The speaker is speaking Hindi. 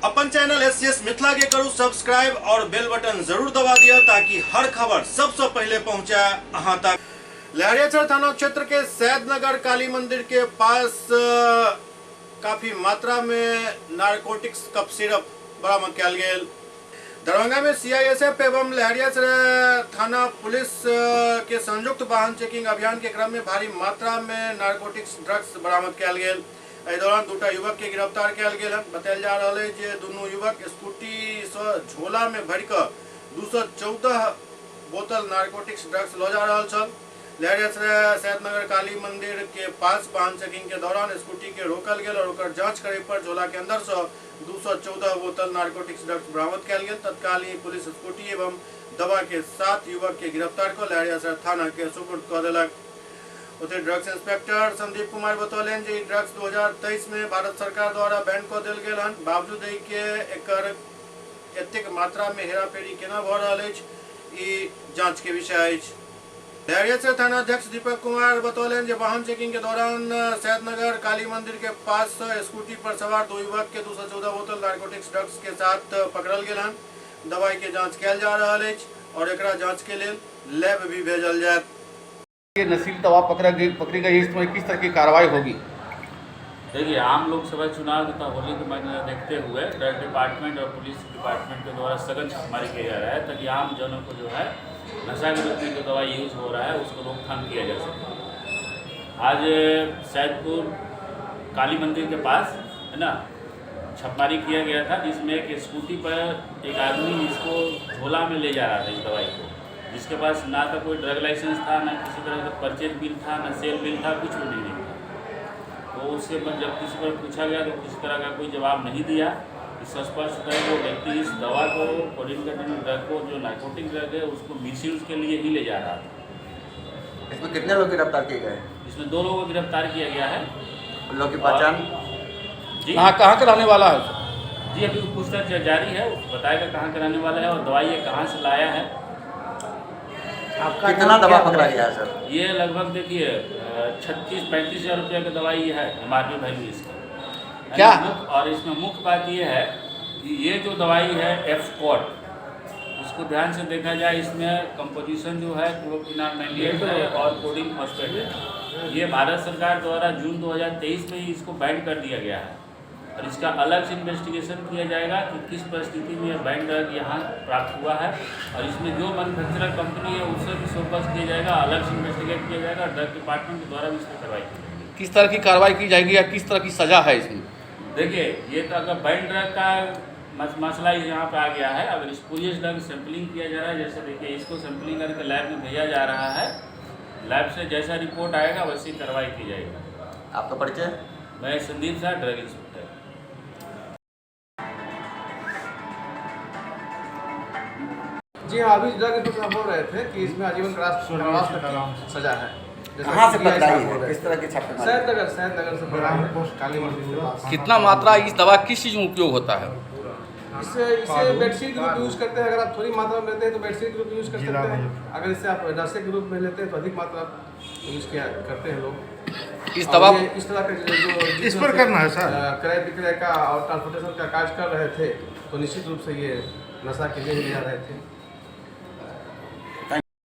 अपन चैनल एससीएस मिथिला के करू सब्सक्राइब और बेल बटन जरूर दबा दिया ताकि हर खबर सबसे पहले पहुंचा अहां तक। लहरियासराय थाना क्षेत्र के सैदनगर काली मंदिर के पास काफी मात्रा में नारकोटिक्स कफ सिरप बरामद किया गेल। दरभंगा में सीआईएसएफ एवं लहरियासराय थाना पुलिस के संयुक्त वाहन चेकिंग अभियान के क्रम में भारी मात्रा में नारकोटिक्स ड्रग्स बरामद किया गेल। एहि दौरान दूटा युवक के गिरफ्तार किया गेल। बतायल जा रहा है जे दोनों युवक स्कूटी से झोला में भर कर 214 बोतल नारकोटिक्स ड्रग्स लऽ जा रहल छल। लहरियासराय सैदनगर काली मंदिर के पास वाहन चेकिंग के दौरान स्कूटी के रोकल गेल और ओकर जांच करे पर झोला के अंदर से 214 बोतल नारकोटिक्स ड्रग्स बरामद किया गेल। तत्काल ही पुलिस स्कूटी एवं दवा के 7 युवक के गिरफ्तार कर लहरियासराय थाना के सुपुर्द कर देलक। उधर ड्रग्स इंस्पेक्टर संदीप कुमार बतौलन जे ड्रग्स 2023 में भारत सरकार द्वारा बैन कर देल गेल हन। बावजूद के एकर एतेक मात्रा में हेराफेरी केना भऽ रहल अछि ई जांच के विषय अछि। लहरियासराय थाना अध्यक्ष दीपक कुमार बतौलन जे वाहन चेकिंग के दौरान सैदनगर काली मंदिर के पास स्कूटी पर सवार 2 युवक के 214 बोतल नारकोटिक्स ड्रग्स के साथ पकड़ल गेल हन। दवाई के जांच कयल जा रहल अछि और एकरा जांच के लिए लैब भी भेजल जायत। ये नशीली दवा पकड़ी गई, इसमें किस तरह की कार्रवाई होगी? देखिए, आम लोकसभा चुनाव तथा होली के महीने देखते हुए ड्रग डिपार्टमेंट और पुलिस डिपार्टमेंट के द्वारा सघन छापेमारी किया जा रहा है ताकि आम जनों को जो है नशा विरोधी जो दवा यूज हो रहा है उसको रोकथाम किया जा सके। आज सैदपुर काली मंदिर के पास है ना छापेमारी किया गया था जिसमें एक स्कूटी पर एक आदमी इसको झोला में ले जा रहा था इस दवाई को, जिसके पास ना तो कोई ड्रग लाइसेंस था, ना किसी तरह का परचेज बिल था, ना सेल बिल था, कुछ भी नहीं था। तो उससे जब किसी पर पूछा गया तो किसी तरह का कोई जवाब नहीं दिया। इससे स्पष्ट है वो व्यक्ति इस दवा को कोडिन ड्रग को जो नारकोटिक ड्रग है उसको मिसयूज के लिए ही ले जा रहा था। इसमें कितने लोग गिरफ्तार किए गए? इसमें 2 लोगों को गिरफ्तार किया गया है। उन लोगों की पहचान? जी कहाँ का रहने वाला है? जी अभी पूछताछ जारी है, बताएगा कहाँ के रहने वाला है और दवाई ये कहाँ से लाया है। कितना दवा पकड़ा गया है सर? ये लगभग देखिए 36-35 हज़ार रुपये की दवाई है MRP वैल्यू इसका क्या? और इसमें मुख्य बात ये है कि ये जो दवाई है एफस्कॉट, उसको ध्यान से देखा जाए इसमें कंपोजिशन जो है क्लोरोक्विनामाइड है और कोडिन फॉस्फेट है। ये भारत सरकार द्वारा जून 2023 में ही इसको बैन कर दिया गया है और इसका अलग से इन्वेस्टिगेशन किया जाएगा कि किस परिस्थिति में यह बैन ड्रग यहाँ प्राप्त हुआ है और इसमें जो मैन्युफैक्चरर कंपनी है उससे भी फोकस किया जाएगा, अलग से इन्वेस्टिगेट किया जाएगा। ड्रग डिपार्टमेंट के द्वारा भी इस पर कार्रवाई की जाएगी। किस तरह की कार्रवाई की जाएगी या किस तरह की सजा है इसमें? देखिए, ये तो अगर बैन ड्रग का मसला यहाँ पे आ गया है, अगर इस पूरी ड्रग सैंपलिंग किया जा रहा है, जैसे देखिए इसको सैंपलिंग करके लैब में भेजा जा रहा है, लैब से जैसा रिपोर्ट आएगा वैसी कार्रवाई की जाएगी। आपका परिचय? मैं संदीप सर, ड्रग इंस्पेक्टर। जी हाँ, अभी ड्रग इंस्पेक्टर बोल रहे थे कि इसमें आजीवन कारावास की सजा है। कहाँ से पकड़ाई है? किस तरह की छापेमारी? सैदनगर से पकड़ाई काली मंदिर के पास। कितना मात्रा इस दवा किस चीज़ में उपयोग होता है? इसे बेडशीट के रूप यूज़ करते हैं। अगर आप थोड़ी मात्रा में लेते हैं तो बेडशीट के रूप यूज़ कर सकते हैं। अगर इसे आप नशे के रूप में लेते हैं तो अधिक मात्रा यूज़ किया करते हैं लोग। इस दवा इस तरह का जो इस पर करना है सर, क्रय विक्रय का और ट्रांसपोर्टेशन का कार्य कर रहे थे तो निश्चित रूप से ये नशा के लिए ही ले जा रहे थे।